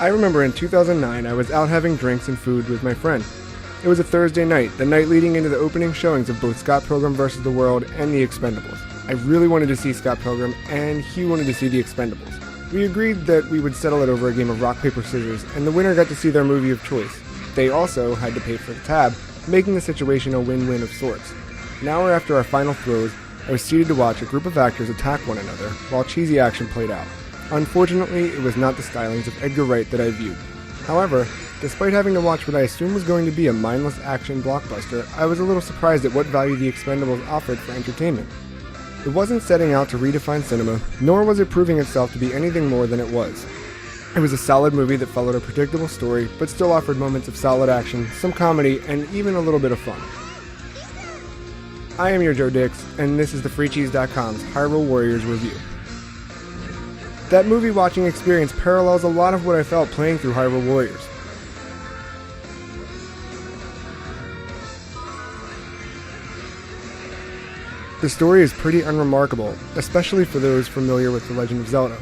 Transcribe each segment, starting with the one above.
I remember in 2009 I was out having drinks and food with my friend. It was a Thursday night, the night leading into the opening showings of both Scott Pilgrim vs. the World and The Expendables. I really wanted to see Scott Pilgrim, and he wanted to see The Expendables. We agreed that we would settle it over a game of rock, paper, scissors, and the winner got to see their movie of choice. They also had to pay for the tab, making the situation a win-win of sorts. An hour after our final throws, I was seated to watch a group of actors attack one another while cheesy action played out. Unfortunately, it was not the stylings of Edgar Wright that I viewed. However, despite having to watch what I assumed was going to be a mindless action blockbuster, I was a little surprised at what value The Expendables offered for entertainment. It wasn't setting out to redefine cinema, nor was it proving itself to be anything more than it was. It was a solid movie that followed a predictable story, but still offered moments of solid action, some comedy, and even a little bit of fun. I am your Joe Dix, and this is the FreeCheese.com's Hyrule Warriors review. That movie watching experience parallels a lot of what I felt playing through Hyrule Warriors. The story is pretty unremarkable, especially for those familiar with The Legend of Zelda.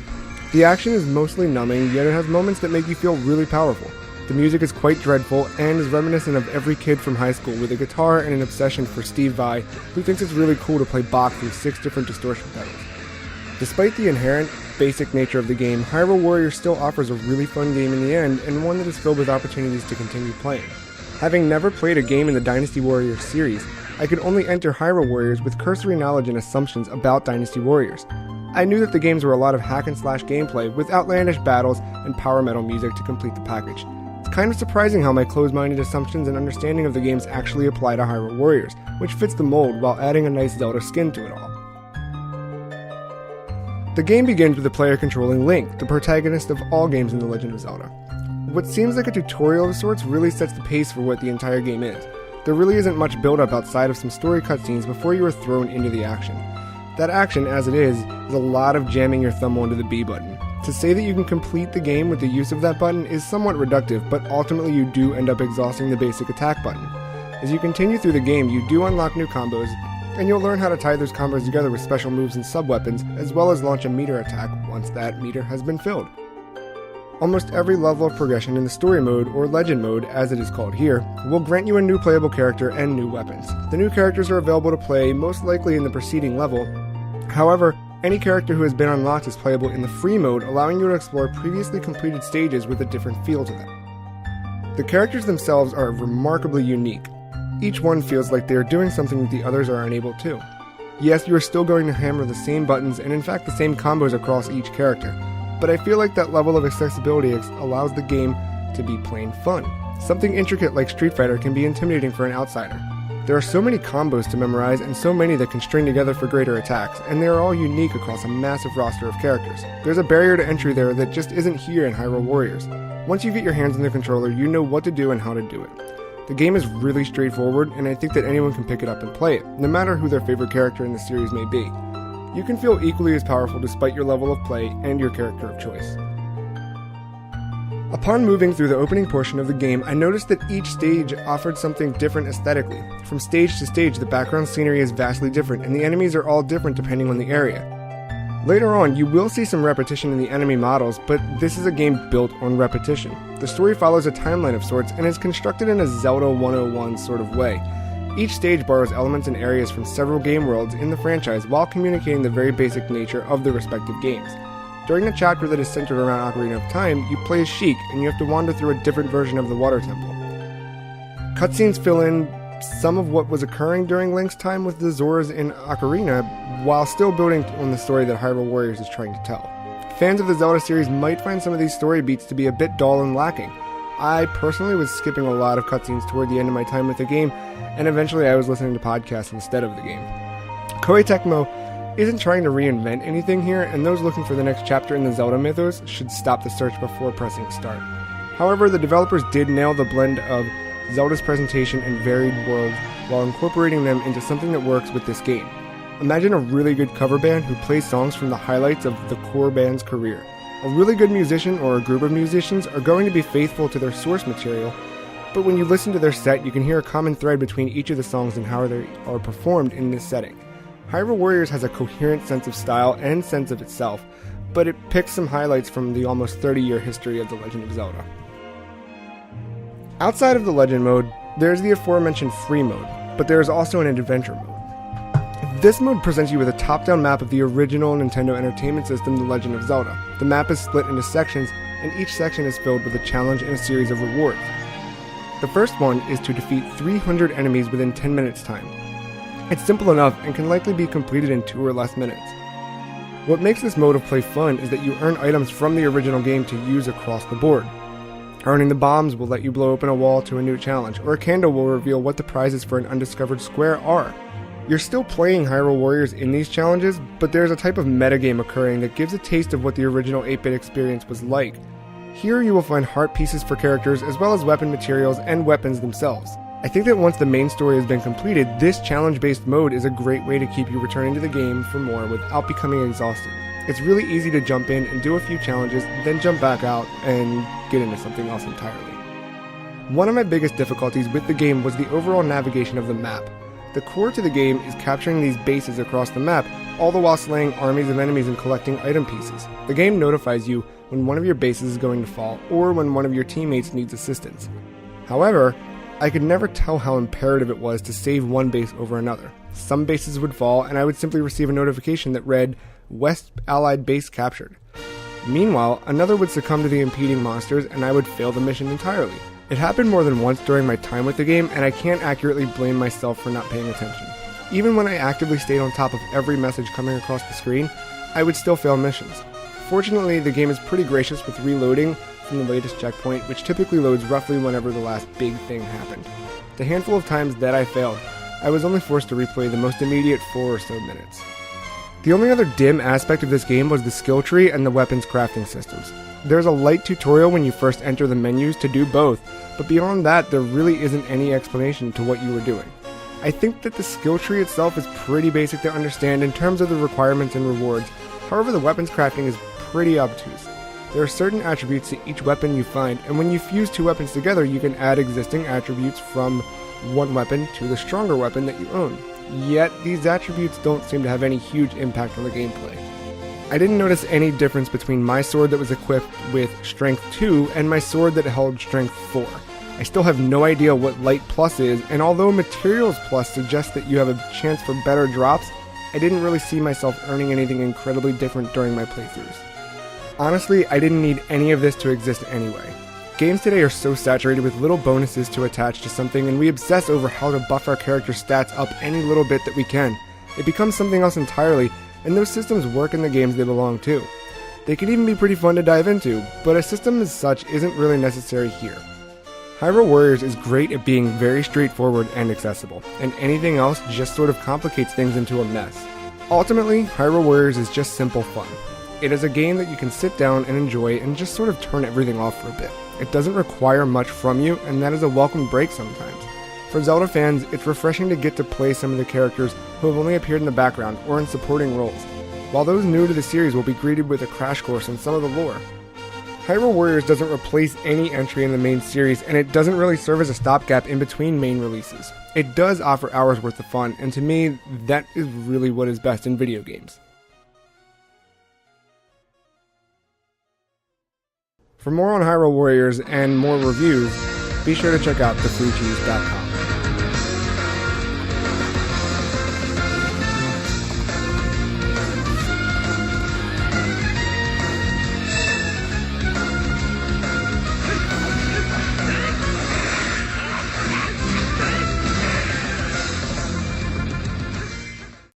The action is mostly numbing, yet it has moments that make you feel really powerful. The music is quite dreadful and is reminiscent of every kid from high school with a guitar and an obsession for Steve Vai, who thinks it's really cool to play Bach through 6 different distortion pedals. Despite the inherent, basic nature of the game, Hyrule Warriors still offers a really fun game in the end, and one that is filled with opportunities to continue playing. Having never played a game in the Dynasty Warriors series, I could only enter Hyrule Warriors with cursory knowledge and assumptions about Dynasty Warriors. I knew that the games were a lot of hack-and-slash gameplay with outlandish battles and power metal music to complete the package. It's kind of surprising how my closed-minded assumptions and understanding of the games actually apply to Hyrule Warriors, which fits the mold while adding a nice Zelda skin to it all. The game begins with the player controlling Link, the protagonist of all games in The Legend of Zelda. What seems like a tutorial of sorts really sets the pace for what the entire game is. There really isn't much build-up outside of some story cutscenes before you are thrown into the action. That action, as it is a lot of jamming your thumb onto the B button. To say that you can complete the game with the use of that button is somewhat reductive, but ultimately you do end up exhausting the basic attack button. As you continue through the game, you do unlock new combos, and you'll learn how to tie those combos together with special moves and sub-weapons, as well as launch a meter attack once that meter has been filled. Almost every level of progression in the story mode, or legend mode as it is called here, will grant you a new playable character and new weapons. The new characters are available to play most likely in the preceding level. However, any character who has been unlocked is playable in the free mode, allowing you to explore previously completed stages with a different feel to them. The characters themselves are remarkably unique. Each one feels like they are doing something that the others are unable to. Yes, you are still going to hammer the same buttons and in fact the same combos across each character, but I feel like that level of accessibility allows the game to be plain fun. Something intricate like Street Fighter can be intimidating for an outsider. There are so many combos to memorize and so many that can string together for greater attacks, and they are all unique across a massive roster of characters. There's a barrier to entry there that just isn't here in Hyrule Warriors. Once you get your hands on the controller, you know what to do and how to do it. The game is really straightforward, and I think that anyone can pick it up and play it, no matter who their favorite character in the series may be. You can feel equally as powerful despite your level of play and your character of choice. Upon moving through the opening portion of the game, I noticed that each stage offered something different aesthetically. From stage to stage, the background scenery is vastly different, and the enemies are all different depending on the area. Later on, you will see some repetition in the enemy models, but this is a game built on repetition. The story follows a timeline of sorts and is constructed in a Zelda 101 sort of way. Each stage borrows elements and areas from several game worlds in the franchise while communicating the very basic nature of the respective games. During the chapter that is centered around Ocarina of Time, you play as Sheik and you have to wander through a different version of the Water Temple. Cutscenes fill in some of what was occurring during Link's time with the Zoras in Ocarina, while still building on the story that Hyrule Warriors is trying to tell. Fans of the Zelda series might find some of these story beats to be a bit dull and lacking. I personally was skipping a lot of cutscenes toward the end of my time with the game, and eventually I was listening to podcasts instead of the game. Koei Tecmo isn't trying to reinvent anything here, and those looking for the next chapter in the Zelda mythos should stop the search before pressing start. However, the developers did nail the blend of Zelda's presentation and varied worlds while incorporating them into something that works with this game. Imagine a really good cover band who plays songs from the highlights of the core band's career. A really good musician or a group of musicians are going to be faithful to their source material, but when you listen to their set, you can hear a common thread between each of the songs and how they are performed in this setting. Hyrule Warriors has a coherent sense of style and sense of itself, but it picks some highlights from the almost 30-year history of The Legend of Zelda. Outside of the Legend mode, there's the aforementioned free mode, but there is also an adventure mode. This mode presents you with a top-down map of the original Nintendo Entertainment System, The Legend of Zelda. The map is split into sections, and each section is filled with a challenge and a series of rewards. The first one is to defeat 300 enemies within 10 minutes time. It's simple enough and can likely be completed in 2 or less minutes. What makes this mode of play fun is that you earn items from the original game to use across the board. Earning the bombs will let you blow open a wall to a new challenge, or a candle will reveal what the prizes for an undiscovered square are. You're still playing Hyrule Warriors in these challenges, but there's a type of metagame occurring that gives a taste of what the original 8-bit experience was like. Here you will find heart pieces for characters as well as weapon materials and weapons themselves. I think that once the main story has been completed, this challenge-based mode is a great way to keep you returning to the game for more without becoming exhausted. It's really easy to jump in and do a few challenges, then jump back out and get into something else entirely. One of my biggest difficulties with the game was the overall navigation of the map. The core to the game is capturing these bases across the map, all the while slaying armies of enemies and collecting item pieces. The game notifies you when one of your bases is going to fall, or when one of your teammates needs assistance. However, I could never tell how imperative it was to save one base over another. Some bases would fall, and I would simply receive a notification that read, "West Allied base captured." Meanwhile, another would succumb to the impeding monsters, and I would fail the mission entirely. It happened more than once during my time with the game, and I can't accurately blame myself for not paying attention. Even when I actively stayed on top of every message coming across the screen, I would still fail missions. Fortunately, the game is pretty gracious with reloading from the latest checkpoint, which typically loads roughly whenever the last big thing happened. The handful of times that I failed, I was only forced to replay the most immediate 4 or so minutes. The only other dim aspect of this game was the skill tree and the weapons crafting systems. There's a light tutorial when you first enter the menus to do both, but beyond that, there really isn't any explanation to what you were doing. I think that the skill tree itself is pretty basic to understand in terms of the requirements and rewards. However, the weapons crafting is pretty obtuse. There are certain attributes to each weapon you find, and when you fuse 2 weapons together, you can add existing attributes from one weapon to the stronger weapon that you own. Yet, these attributes don't seem to have any huge impact on the gameplay. I didn't notice any difference between my sword that was equipped with Strength 2 and my sword that held Strength 4. I still have no idea what Light Plus is, and although Materials Plus suggests that you have a chance for better drops, I didn't really see myself earning anything incredibly different during my playthroughs. Honestly, I didn't need any of this to exist anyway. Games today are so saturated with little bonuses to attach to something, and we obsess over how to buff our character's stats up any little bit that we can. It becomes something else entirely, and those systems work in the games they belong to. They can even be pretty fun to dive into, but a system as such isn't really necessary here. Hyrule Warriors is great at being very straightforward and accessible, and anything else just sort of complicates things into a mess. Ultimately, Hyrule Warriors is just simple fun. It is a game that you can sit down and enjoy and just sort of turn everything off for a bit. It doesn't require much from you, and that is a welcome break sometimes. For Zelda fans, it's refreshing to get to play some of the characters who have only appeared in the background or in supporting roles, while those new to the series will be greeted with a crash course on some of the lore. Hyrule Warriors doesn't replace any entry in the main series, and it doesn't really serve as a stopgap in between main releases. It does offer hours worth of fun, and to me, that is really what is best in video games. For more on Hyrule Warriors and more reviews, be sure to check out thefreecheese.com.